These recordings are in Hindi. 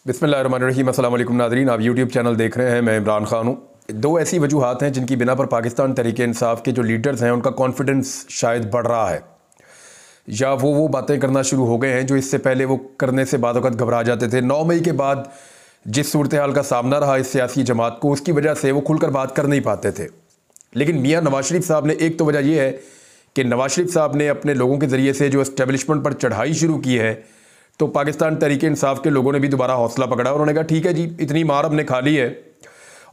बिस्मिल्लाहिर्रहमानिर्रहीम। अस्सलाम वालेकुम नाज़रीन, आप यूट्यूब चैनल देख रहे हैं। मैं इमरान खान हूँ। दो ऐसी वजूहात हैं जिनकी बिना पर पाकिस्तान तहरीक इंसाफ के जो लीडर्स हैं उनका कॉन्फिडेंस शायद बढ़ रहा है, या वो बातें करना शुरू हो गए हैं जो इससे पहले वो करने से बाद वक़्त घबरा जाते थे। 9 मई के बाद जिस सूरत हाल का सामना रहा इस सियासी जमात को, उसकी वजह से वो खुलकर बात कर नहीं पाते थे। लेकिन मियाँ नवाज शरीफ साहब ने, एक तो वजह यह है कि नवाज शरीफ साहब ने अपने लोगों के ज़रिए से जो इस्टेब्लिशमेंट पर चढ़ाई शुरू की है, तो पाकिस्तान तहरीक इंसाफ के लोगों ने भी दोबारा हौसला पकड़ा। उन्होंने कहा ठीक है जी, इतनी मार हमने खा ली है।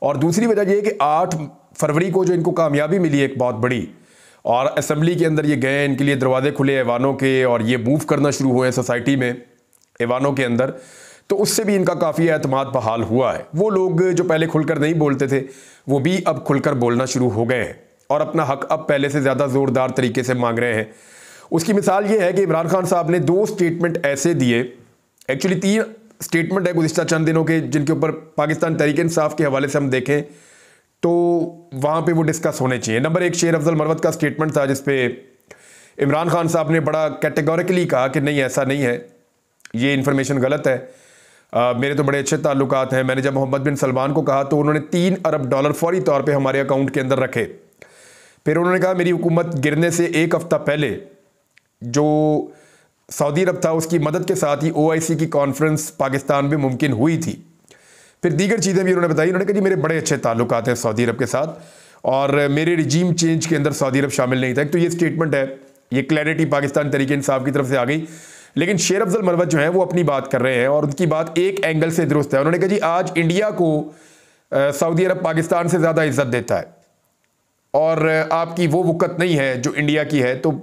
और दूसरी वजह यह है कि 8 फरवरी को जो इनको कामयाबी मिली एक बहुत बड़ी, और असम्बली के अंदर ये गए, इनके लिए दरवाजे खुले ऐवानों के, और ये मूव करना शुरू हुए सोसाइटी में ऐवानों के अंदर, तो उससे भी इनका काफ़ी एतमाद बहाल हुआ है। वो लोग जो पहले खुलकर नहीं बोलते थे वो भी अब खुलकर बोलना शुरू हो गए हैं और अपना हक अब पहले से ज़्यादा ज़ोरदार तरीके से मांग रहे हैं। उसकी मिसाल ये है कि इमरान खान साहब ने 2 स्टेटमेंट ऐसे दिए, एक्चुअली 3 स्टेटमेंट है गुज़िश्ता चंद दिनों के, जिनके ऊपर पाकिस्तान तहरीक इंसाफ के हवाले से हम देखें तो वहाँ पे वो डिस्कस होने चाहिए। नंबर 1 शेर अफजल मरवत का स्टेटमेंट था, जिसपे इमरान खान साहब ने बड़ा कैटेगोरिकली कहा कि नहीं, ऐसा नहीं है, ये इन्फॉर्मेशन गलत है, मेरे तो बड़े अच्छे ताल्लुकात हैं। मैंने जब मोहम्मद बिन सलमान को कहा तो उन्होंने $3 अरब फौरी तौर पर हमारे अकाउंट के अंदर रखे। फिर उन्होंने कहा मेरी हुकूमत गिरने से 1 हफ्ता पहले जो सऊदी अरब था उसकी मदद के साथ ही OIC की कॉन्फ्रेंस पाकिस्तान में मुमकिन हुई थी। फिर दीगर चीज़ें भी उन्होंने बताई। उन्होंने कहा जी मेरे बड़े अच्छे ताल्लुकात हैं सऊदी अरब के साथ, और मेरे रिजीम चेंज के अंदर सऊदी अरब शामिल नहीं था। एक तो ये स्टेटमेंट है, ये क्लैरिटी पाकिस्तान तहरीक इंसाफ की तरफ से आ गई। लेकिन शेर अफजल मरवत जो है वो अपनी बात कर रहे हैं, और उनकी बात एक एंगल से दुरुस्त है। उन्होंने कहा जी आज इंडिया को सऊदी अरब पाकिस्तान से ज़्यादा इज्जत देता है, और आपकी वो वक़्त नहीं है जो इंडिया की है, तो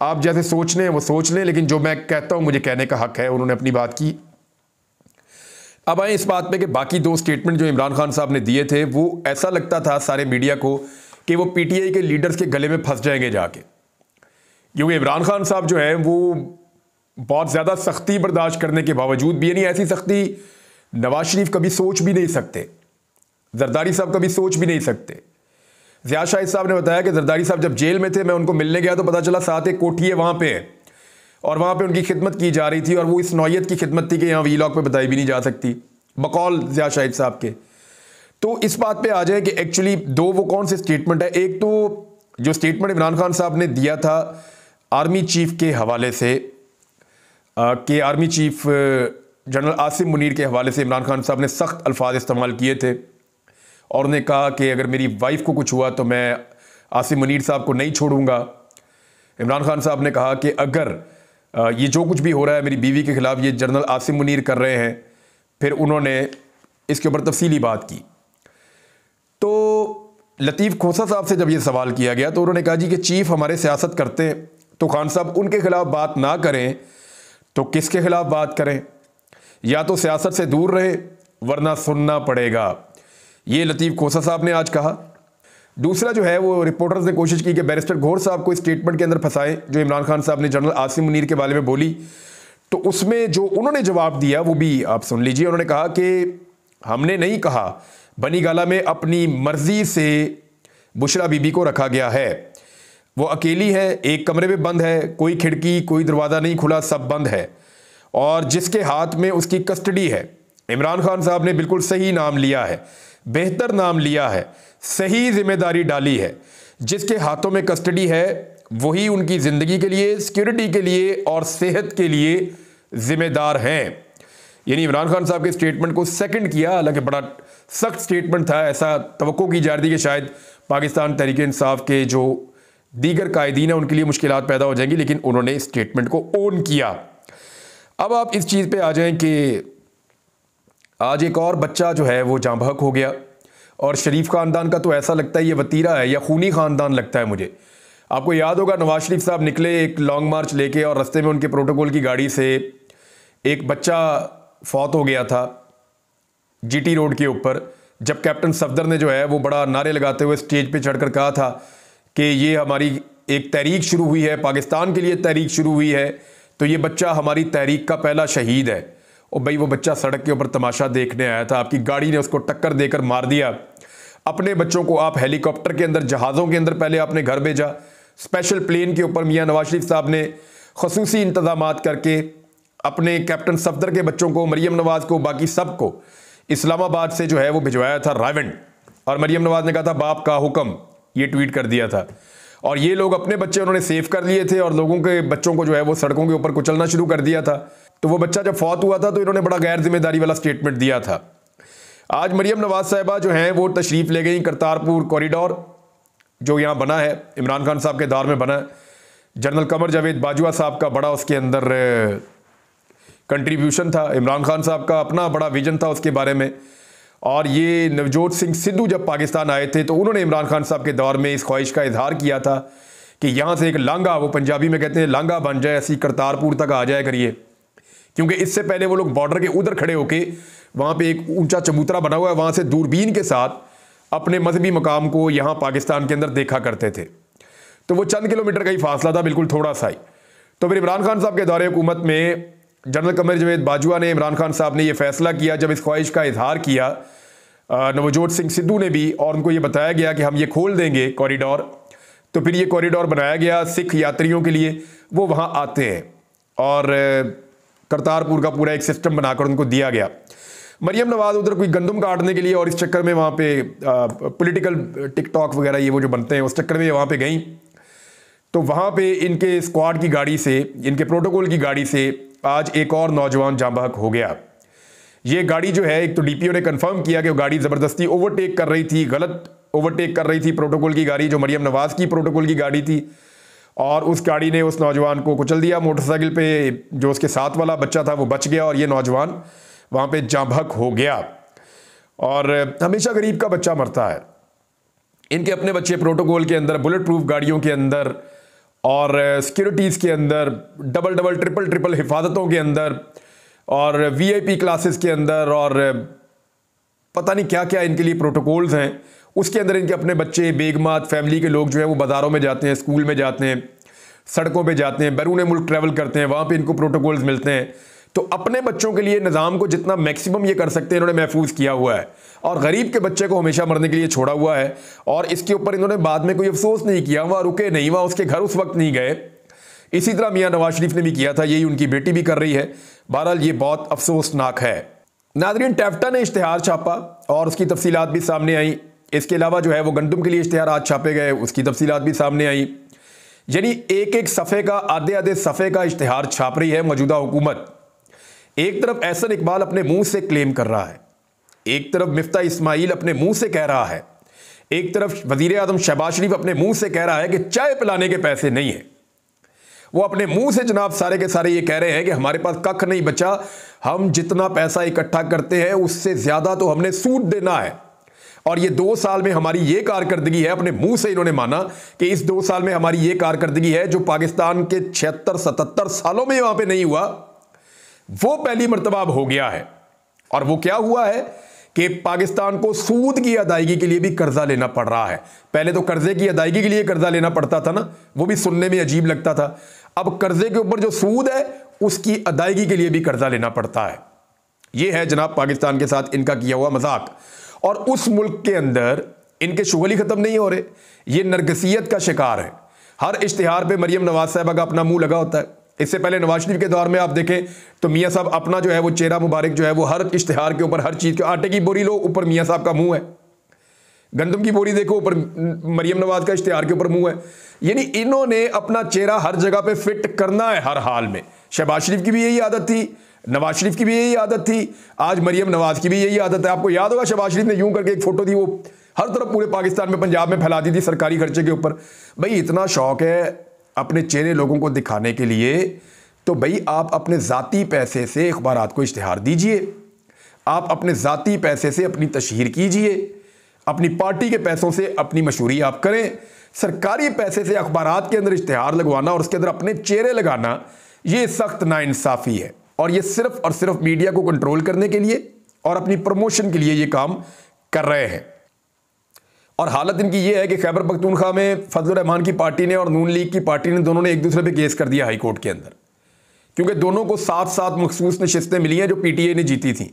आप जैसे सोच लें वो सोच लें, लेकिन जो मैं कहता हूं मुझे कहने का हक है। उन्होंने अपनी बात की। अब आए इस बात पे कि बाकी 2 स्टेटमेंट जो इमरान खान साहब ने दिए थे, वो ऐसा लगता था सारे मीडिया को कि वो PTI के लीडर्स के गले में फंस जाएंगे जाके, क्योंकि इमरान खान साहब जो है वो बहुत ज़्यादा सख्ती बर्दाश्त करने के बावजूद भी, यानी ऐसी सख्ती नवाज शरीफ कभी सोच भी नहीं सकते, जरदारी साहब कभी सोच भी नहीं सकते। ज़िया शाहिद साहब ने बताया कि जरदारी साहब जब जेल में थे, मैं उनको मिलने गया तो पता चला साथ एक कोठी है वहाँ पे है, और वहाँ पे उनकी खिदमत की जा रही थी, और वो इस नौयत की खिदमत थी कि यहाँ वीलॉग पे बताई भी नहीं जा सकती, बकौल ज़िया शाहिद साहब के। तो इस बात पे आ जाए कि एक्चुअली 2 वो कौन से स्टेटमेंट है। एक तो जो स्टेटमेंट इमरान खान साहब ने दिया था आर्मी चीफ के हवाले से, कि army chief general Asim Munir के हवाले से इमरान खान साहब ने सख्त अल्फाज इस्तेमाल किए थे, और उन्हें कहा कि अगर मेरी वाइफ को कुछ हुआ तो मैं आसिम मुनीर साहब को नहीं छोड़ूंगा। इमरान खान साहब ने कहा कि अगर ये जो कुछ भी हो रहा है मेरी बीवी के ख़िलाफ़ ये जनरल आसिम मुनीर कर रहे हैं। फिर उन्होंने इसके ऊपर तफसीली बात की। तो लतीफ़ खोसा साहब से जब ये सवाल किया गया तो उन्होंने कहा जी कि चीफ़ हमारे सियासत करते हैं, तो खान साहब उनके ख़िलाफ़ बात ना करें तो किसके ख़िलाफ़ बात करें, या तो सियासत से दूर रहे वरना सुनना पड़ेगा। ये लतीफ़ खोसा साहब ने आज कहा। दूसरा जो है वो रिपोर्टर्स ने कोशिश की कि बैरिस्टर घोर साहब को इस स्टेटमेंट के अंदर फंसाएं जो इमरान खान साहब ने जनरल आसिम मुनीर के बारे में बोली। तो उसमें जो उन्होंने जवाब दिया वो भी आप सुन लीजिए। उन्होंने कहा कि हमने नहीं कहा बनी गाला में अपनी मर्जी से बुशरा बीबी को रखा गया है, वो अकेली है, एक कमरे में बंद है, कोई खिड़की कोई दरवाज़ा नहीं खुला, सब बंद है, और जिसके हाथ में उसकी कस्टडी है। इमरान खान साहब ने बिल्कुल सही नाम लिया है, बेहतर नाम लिया है, सही जिम्मेदारी डाली है। जिसके हाथों में कस्टडी है वही उनकी ज़िंदगी के लिए, सिक्योरिटी के लिए और सेहत के लिए ज़िम्मेदार हैं। यानी इमरान खान साहब के स्टेटमेंट को सेकंड किया, हालांकि बड़ा सख्त स्टेटमेंट था। ऐसा तवक्को की जा रही थी कि शायद पाकिस्तान तहरीक इंसाफ के जो दीगर कायदीन हैं उनके लिए मुश्किलात पैदा हो जाएंगी, लेकिन उन्होंने स्टेटमेंट को ओन किया। अब आप इस चीज़ पर आ जाएँ कि आज एक और बच्चा जो है वो जाँ बहक हो गया, और शरीफ ख़ानदान का तो ऐसा लगता है ये वतीरा है या खूनी ख़ानदान लगता है मुझे। आपको याद होगा नवाज शरीफ साहब निकले एक लॉन्ग मार्च लेके, और रास्ते में उनके प्रोटोकॉल की गाड़ी से एक बच्चा फौत हो गया था GT रोड के ऊपर, जब कैप्टन सफदर ने जो है वो बड़ा नारे लगाते हुए स्टेज पे चढ़कर कहा था कि ये हमारी एक तहरीक शुरू हुई है, पाकिस्तान के लिए तहरीक शुरू हुई है, तो ये बच्चा हमारी तहरीक का पहला शहीद है। और भाई वो बच्चा सड़क के ऊपर तमाशा देखने आया था, आपकी गाड़ी ने उसको टक्कर देकर मार दिया। अपने बच्चों को आप हेलीकॉप्टर के अंदर, जहाज़ों के अंदर पहले आपने घर भेजा, स्पेशल प्लेन के ऊपर मियाँ नवाज शरीफ साहब ने खसूसी इंतजामात करके अपने कैप्टन सफदर के बच्चों को, मरियम नवाज को, बाकी सबको इस्लामाबाद से जो है वो भिजवाया था रायवेंड, और मरियम नवाज ने कहा था बाप का हुक्म, ये ट्वीट कर दिया था। और ये लोग अपने बच्चे उन्होंने सेव कर लिए थे और लोगों के बच्चों को जो है वो सड़कों के ऊपर कुचलना शुरू कर दिया था। तो वो बच्चा जब फौत हुआ था तो इन्होंने बड़ा गैर जिम्मेदारी वाला स्टेटमेंट दिया था। आज मरियम नवाज साहिबा जो हैं वो तशरीफ़ ले गई करतारपुर कॉरिडोर जो यहाँ बना है, इमरान खान साहब के दौर में बना है। जनरल कमर जावेद बाजवा साहब का बड़ा उसके अंदर कंट्रीब्यूशन था, इमरान खान साहब का अपना बड़ा विजन था उसके बारे में। और ये नवजोत सिंह सिद्धू जब पाकिस्तान आए थे तो उन्होंने इमरान खान साहब के दौर में इस ख्वाहिश का इजहार किया था कि यहाँ से एक लांगा, वो पंजाबी में कहते हैं लांगा बन जाए, ऐसी करतारपुर तक आ जाए करिए, क्योंकि इससे पहले वो लोग बॉर्डर के उधर खड़े होके वहाँ पे एक ऊंचा चबूतरा बना हुआ है, वहाँ से दूरबीन के साथ अपने मजहबी मकाम को यहाँ पाकिस्तान के अंदर देखा करते थे। तो वो चंद किलोमीटर का ही फासला था, बिल्कुल थोड़ा सा ही। तो फिर इमरान खान साहब के दौरे हुकूमत में जनरल कमर जावेद बाजवा ने, इमरान खान साहब ने ये फैसला किया, जब इस ख्वाहिश का इजहार किया नवजोत सिंह सिद्धू ने भी, और उनको ये बताया गया कि हम ये खोल देंगे कॉरिडोर। तो फिर ये कॉरिडोर बनाया गया सिख यात्रियों के लिए, वो वहाँ आते हैं, और करतारपुर का पूरा एक सिस्टम बनाकर उनको दिया गया। मरियम नवाज उधर कोई गंदम काटने के लिए, और इस चक्कर में वहाँ पे पॉलिटिकल टिकटॉक वगैरह ये वो जो बनते हैं उस चक्कर में वहाँ पे गई। तो वहाँ पे इनके स्क्वाड की गाड़ी से, इनके प्रोटोकॉल की गाड़ी से आज एक और नौजवान जाँ बहक हो गया। ये गाड़ी जो है, एक तो डीपीओ ने कंफर्म किया कि वो गाड़ी ज़बरदस्ती ओवरटेक कर रही थी, गलत ओवरटेक कर रही थी प्रोटोकॉल की गाड़ी जो मरियम नवाज की प्रोटोकॉल की गाड़ी थी, और उस गाड़ी ने उस नौजवान को कुचल दिया। मोटरसाइकिल पे जो उसके साथ वाला बच्चा था वो बच गया, और ये नौजवान वहाँ पे जाँ बहक हो गया। और हमेशा गरीब का बच्चा मरता है। इनके अपने बच्चे प्रोटोकॉल के अंदर, बुलेट प्रूफ गाड़ियों के अंदर, और सिक्योरिटीज़ के अंदर, डबल डबल ट्रिपल ट्रिपल हिफाजतों के अंदर, और वीआईपी क्लासेस के अंदर, और पता नहीं क्या क्या इनके लिए प्रोटोकॉल्स हैं। उसके अंदर इनके अपने बच्चे, बेगमात, फैमिली के लोग जो है वो बाज़ारों में जाते हैं, स्कूल में जाते हैं, सड़कों पे जाते हैं, बैरून मुल्क ट्रैवल करते हैं, वहाँ पे इनको प्रोटोकॉल्स मिलते हैं। तो अपने बच्चों के लिए निज़ाम को जितना मैक्सिमम ये कर सकते हैं इन्होंने महफूज किया हुआ है, और गरीब के बच्चे को हमेशा मरने के लिए छोड़ा हुआ है। और इसके ऊपर इन्होंने बाद में कोई अफसोस नहीं किया, वहाँ रुके नहीं, वहाँ उसके घर उस वक्त नहीं गए। इसी तरह मियाँ नवाज शरीफ ने भी किया था, यही उनकी बेटी भी कर रही है। बहरहाल ये बहुत अफसोसनाक है। नाज़रीन, टैफ्टा ने इश्तिहार छापा और उसकी तफसीलात भी सामने आई। इसके अलावा जो है वो गंदम के लिए इश्तिहार आज छापे गए, उसकी तफसीलात भी सामने आई। यानी एक एक सफ़े का, आधे आधे सफ़े का इश्तिहार छाप रही है मौजूदा हुकूमत। एक तरफ एहसन इकबाल अपने मुंह से क्लेम कर रहा है, एक तरफ मिफ्ता इस्माइल अपने मुंह से कह रहा है, एक तरफ वजीर आज़म शहबाज शरीफ अपने मुंह से कह रहा है कि चाय पिलाने के पैसे नहीं है। वो अपने मुंह से जनाब सारे के सारे ये कह रहे हैं कि हमारे पास कख नहीं बचा, हम जितना पैसा इकट्ठा करते हैं उससे ज्यादा तो हमने सूद देना है। और ये 2 साल में हमारी ये कारकर्दगी है, अपने मुंह से इन्होंने माना कि इस 2 साल में हमारी ये कारकर्दगी है जो पाकिस्तान के 76-77 सालों में वहां पे नहीं हुआ, वो पहली मर्तबा अब हो गया है। और वो क्या हुआ है कि पाकिस्तान को सूद की अदायगी के लिए भी कर्जा लेना पड़ रहा है। पहले तो कर्जे की अदायगी के लिए कर्जा लेना पड़ता था ना, वो भी सुनने में अजीब लगता था। अब कर्जे के ऊपर जो सूद है उसकी अदायगी के लिए भी कर्जा लेना पड़ता है। यह है जनाब पाकिस्तान के साथ इनका किया हुआ मजाक। और उस मुल्क के अंदर इनके शुगल ही खत्म नहीं हो रहे, ये नरगसियत का शिकार है। हर इश्तिहार पे मरियम नवाज साहबा का अपना मुंह लगा होता है। इससे पहले नवाज शरीफ के दौर में आप देखें तो मियाँ साहब अपना जो है वो चेहरा मुबारक जो है वो हर इश्तिहार के ऊपर, हर चीज़ के, आटे की बोरी लो ऊपर मियाँ साहब का मुंह है, गंदम की बोरी देखो ऊपर मरियम नवाज का इश्तिहार के ऊपर मुंह है। यानी इन्होंने अपना चेहरा हर जगह पे फिट करना है हर हाल में। शहबाज शरीफ की भी यही आदत थी, नवाज शरीफ की भी यही आदत थी, आज मरियम नवाज की भी यही आदत है। आपको याद होगा शहबाज शरीफ ने यूं करके एक फोटो थी, वो हर तरफ पूरे पाकिस्तान में, पंजाब में फैला दी थी सरकारी खर्चे के ऊपर। भाई इतना शौक है अपने चेहरे लोगों को दिखाने के लिए, तो भाई आप अपने ज़ाती पैसे से अखबारात को इश्तिहार दीजिए, आप अपने ज़ाती पैसे से अपनी तशहीर कीजिए, अपनी पार्टी के पैसों से अपनी मशहूरी आप करें। सरकारी पैसे से अखबारात के अंदर इश्तिहार लगवाना और उसके अंदर अपने चेहरे लगाना, ये सख्त नाइंसाफ़ी है। और ये सिर्फ और सिर्फ मीडिया को कंट्रोल करने के लिए और अपनी प्रमोशन के लिए ये काम कर रहे हैं। और हालत इनकी ये है कि खैबर पख्तूनख्वा में फजलुर रहमान की पार्टी ने और नून लीग की पार्टी ने, दोनों ने एक दूसरे पे केस कर दिया हाई कोर्ट के अंदर, क्योंकि दोनों को 7-7 मखसूस नशिस्तें मिली हैं जो पीटीए ने जीती थी।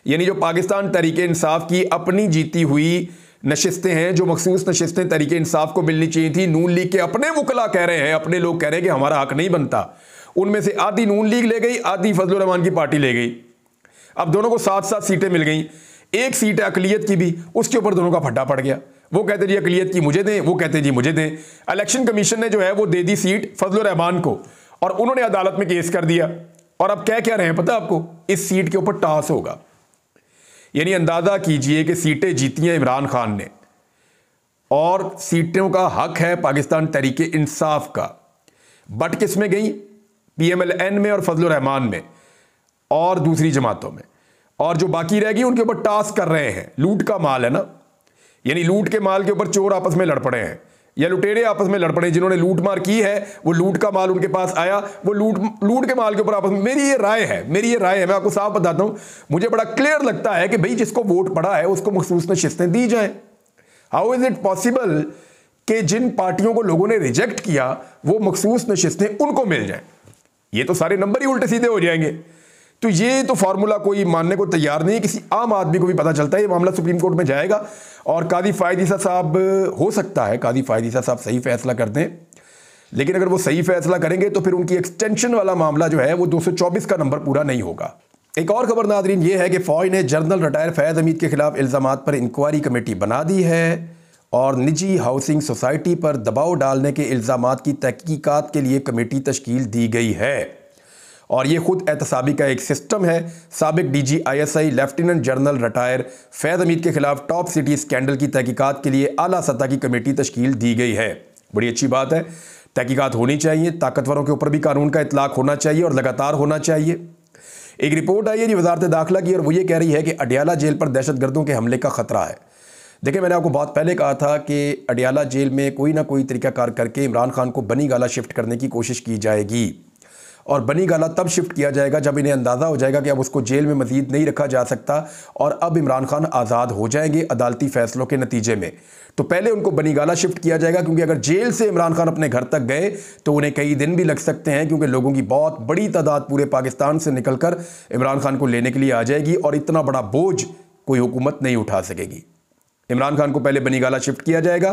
यानी जो पाकिस्तान तहरीक इंसाफ की अपनी जीती हुई नशिस्तें हैं, जो मखसूस नशिस्तें तहरीक इंसाफ को मिलनी चाहिए थी, नून लीग के अपने वकला कह रहे हैं, अपने लोग कह रहे हैं कि हमारा हक नहीं बनता। उनमें से आधी नून लीग ले गई, आधी फजलुर रहमान की पार्टी ले गई। अब दोनों को 7-7 सीटें मिल गई। एक सीट है अकलियत की भी, उसके ऊपर दोनों का फड्डा पड़ गया। वो कहते जी अकलियत की मुझे दें, वो कहते जी मुझे दें। इलेक्शन कमीशन ने जो है वो दे दी सीट फजलुर रहमान को और उन्होंने अदालत में केस कर दिया। और अब क्या रहे हैं पता आपको, इस सीट के ऊपर टास होगा। यानी अंदाजा कीजिए कि सीटें जीती हैं इमरान खान ने और सीटों का हक है पाकिस्तान तहरीक इंसाफ का। बट किस में गई? PMLN में और फजलुर रहमान में और दूसरी जमातों में। और जो बाकी रह गई उनके ऊपर टास्क कर रहे हैं। लूट का माल है ना, यानी लूट के माल के ऊपर चोर आपस में लड़ पड़े हैं या लुटेरे आपस में लड़ पड़े। जिन्होंने लूट मार की है वो लूट का माल उनके पास आया, वो लूट के माल के ऊपर आपस में। मेरी ये राय है, मैं आपको साफ बताता हूं, मुझे बड़ा क्लियर लगता है कि भाई जिसको वोट पड़ा है उसको मखसूस नशिस्तें दी जाएं। हाउ इज इट पॉसिबल कि जिन पार्टियों को लोगों ने रिजेक्ट किया वो मखसूस नशिस्तें उनको मिल जाएं? ये तो सारे नंबर ही उल्टे सीधे हो जाएंगे। तो ये तो फार्मूला कोई मानने को तैयार नहीं है। किसी आम आदमी को भी पता चलता है ये मामला सुप्रीम कोर्ट में जाएगा और कादी फायद ईसा साहब, हो सकता है कादी फायद ईसा साहब सही फैसला कर दें। लेकिन अगर वो सही फैसला करेंगे तो फिर उनकी एक्सटेंशन वाला मामला जो है वो 224 का नंबर पूरा नहीं होगा। एक और खबर नादरीन ये है कि फौज ने जनरल रिटायर फैज़ हमीद के खिलाफ इल्ज़ामात पर इंक्वायरी कमेटी बना दी है और निजी हाउसिंग सोसाइटी पर दबाव डालने के इल्ज़ामात की तहकीकात के लिए कमेटी तश्कील दी गई है। और ये खुद एहतसाबी का एक सिस्टम है। साबिक DG ISI lieutenant general retire Faiz Hamid के खिलाफ टॉप सिटी स्कैंडल की तहकीकात के लिए आला सतह की कमेटी तश्कील दी गई है। बड़ी अच्छी बात है, तहकीकात होनी चाहिए, ताकतवरों के ऊपर भी कानून का इतलाक होना चाहिए और लगातार होना चाहिए। एक रिपोर्ट आई है जी वजारत दाखिला की और वो ये कह रही है कि अडियाला जेल पर दहशतगर्दों के हमले का खतरा है। देखिए, मैंने आपको बहुत पहले कहा था कि अडियाला जेल में कोई ना कोई तरीकाकार करके इमरान खान को बनी गाला शिफ्ट करने की कोशिश की जाएगी और बनी गाला तब शिफ्ट किया जाएगा जब इन्हें अंदाज़ा हो जाएगा कि अब उसको जेल में मज़ीद नहीं रखा जा सकता और अब इमरान खान आज़ाद हो जाएंगे अदालती फ़ैसलों के नतीजे में। तो पहले उनको बनी गाला शिफ्ट किया जाएगा, क्योंकि अगर जेल से इमरान खान अपने घर तक गए तो उन्हें कई दिन भी लग सकते हैं, क्योंकि लोगों की बहुत बड़ी तादाद पूरे पाकिस्तान से निकलकर इमरान खान को लेने के लिए आ जाएगी और इतना बड़ा बोझ कोई हुकूमत नहीं उठा सकेगी। इमरान खान को पहले बनी गाला शिफ्ट किया जाएगा,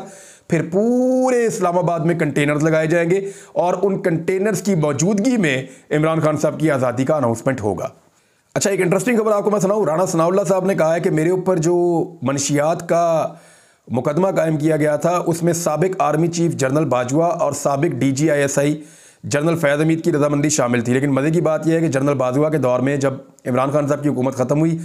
फिर पूरे इस्लामाबाद में कंटेनर्स लगाए जाएंगे और उन कंटेनर्स की मौजूदगी में इमरान खान साहब की आज़ादी का अनाउंसमेंट होगा। अच्छा, एक इंटरेस्टिंग खबर आपको मैं सुनाऊं। राणा सनाउल्लाह साहब ने कहा है कि मेरे ऊपर जो मनशियात का मुकदमा कायम किया गया था उसमें साबिक आर्मी चीफ जनरल बाजवा और साबिक DG ISI जनरल फैज़ हमीद की रजामंदी शामिल थी। लेकिन मज़े की बात यह है कि जनरल बाजवा के दौर में जब इमरान खान साहब की हुकूमत ख़त्म हुई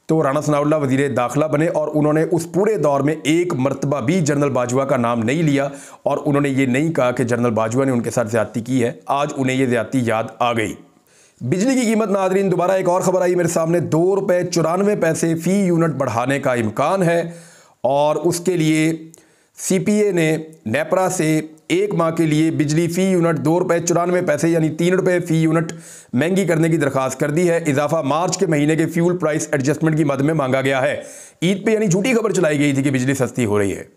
तो राणा सनाउल्लाह वज़ीर दाखिला बने और उन्होंने उस पूरे दौर में एक मरतबा भी जनरल बाजवा का नाम नहीं लिया और उन्होंने ये नहीं कहा कि जनरल बाजवा ने उनके साथ ज़्यादती की है। आज उन्हें ये ज़्यादती याद आ गई। बिजली की कीमत नादरीन, दोबारा एक और ख़बर आई मेरे सामने। ₹2.94 फ़ी यूनिट बढ़ाने का इम्कान है और उसके लिए CPA ने नेपरा से एक माह के लिए बिजली फ़ी यूनिट ₹2.94 यानी ₹3 फ़ी यूनिट महंगी करने की दरख्वास्त कर दी है। इजाफा मार्च के महीने के फ्यूल प्राइस एडजस्टमेंट की मद में मांगा गया है। ईद पे यानी झूठी खबर चलाई गई थी कि बिजली सस्ती हो रही है।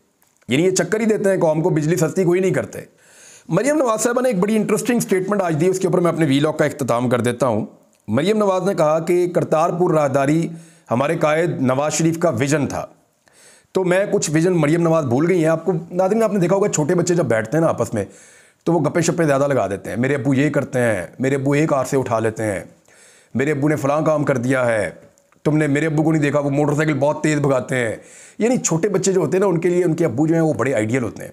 यानी ये चक्कर ही देते हैं कौम को, बिजली सस्ती कोई नहीं करते। मरियम नवाज साहबा ने एक बड़ी इंटरेस्टिंग स्टेटमेंट आज दी, उसके ऊपर मैं अपने वीलॉग का इख्तिताम कर देता हूँ। मरियम नवाज ने कहा कि करतारपुर राहदारी हमारे कायद नवाज शरीफ का विजन था। तो मैं कुछ विजन मरियम नवाज भूल गई हैं। आपको नाज़रीन, आपने देखा होगा छोटे बच्चे जब बैठते हैं ना आपस में तो वो गप्पे शप्पे ज़्यादा लगा देते हैं। मेरे अब्बू ये करते हैं, मेरे अब्बू एक कार से उठा लेते हैं, मेरे अब्बू ने फ़लाँ काम कर दिया है, तुमने मेरे अब्बू को नहीं देखा वो मोटरसाइकिल बहुत तेज़ भगाते हैं। यानी छोटे बच्चे जो होते हैं ना उनके लिए उनके अब्बू जो हैं वो बड़े आइडियल होते हैं,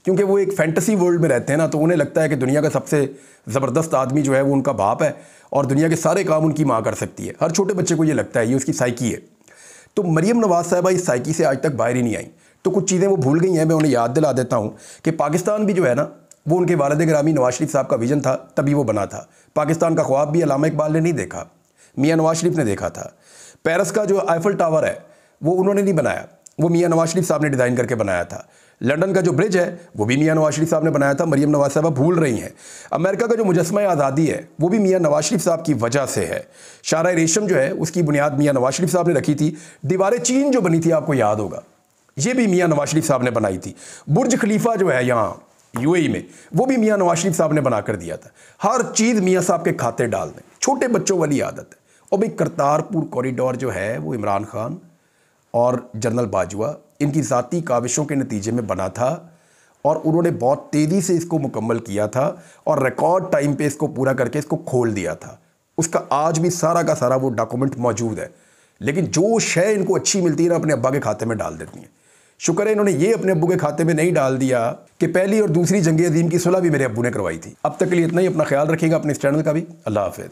क्योंकि वो एक फैंटेसी वर्ल्ड में रहते हैं ना, तो उन्हें लगता है कि दुनिया का सबसे ज़बरदस्त आदमी जो है वो उनका बाप है और दुनिया के सारे काम उनकी माँ कर सकती है। हर छोटे बच्चे को ये लगता है, ये उसकी साइकी है। तो मरियम नवाज साहबा इस साइकी से आज तक बाहर ही नहीं आई। तो कुछ चीज़ें वो भूल गई हैं, मैं उन्हें याद दिला देता हूँ कि पाकिस्तान भी जो है ना वो उनके वालिद गिरामी नवाज शरीफ साहब का विजन था, तभी वो बना था। पाकिस्तान का ख्वाब भी अल्लामा इकबाल ने नहीं देखा, मियाँ नवाज शरीफ ने देखा था। पेरिस का जो आईफल टावर है वो उन्होंने नहीं बनाया, वो मियाँ नवाज शरीफ साहब ने डिज़ाइन करके बनाया था। लंदन का जो ब्रिज है वो भी मियाँ नवाज शरीफ साहब ने बनाया था। मरियम नवाज साहबा भूल रही हैं। अमेरिका का जो मुजस्मा आज़ादी है वो भी मियाँ नवाज शरीफ साहब की वजह से है। शारा रेशम जो है उसकी बुनियाद मियाँ नवाज शरीफ साहब ने रखी थी। दीवार चीन जो बनी थी आपको याद होगा, ये भी मियाँ नवाज शरीफ साहब ने बनाई थी। बुर्ज खलीफा जो है यहाँ UAE में वो भी मियाँ नवाज शरीफ साहब ने बना कर दिया था। हर चीज़ मियाँ साहब के खाते डाल दें, छोटे बच्चों वाली आदत है। और भाई करतारपुर कॉरिडोर जो है वो इमरान खान और जनरल बाजवा इनकी ज़ाती काविशों के नतीजे में बना था और उन्होंने बहुत तेज़ी से इसको मुकम्मल किया था और रिकॉर्ड टाइम पे इसको पूरा करके इसको खोल दिया था। उसका आज भी सारा का सारा वो डॉक्यूमेंट मौजूद है। लेकिन जो शय इनको अच्छी मिलती है ना, अपने अब्बा के खाते में डाल देती हैं। शुक्र है इन्होंने ये अपने अब्बू के खाते में नहीं डाल दिया कि पहली और दूसरी जंग अज़ीम की सुलह भी मेरे अब्बू ने करवाई थी। अब तक के लिए इतना ही। अपना ख्याल रखिएगा, अपने इस चैनल का भी। अल्लाह हाफ़िज़।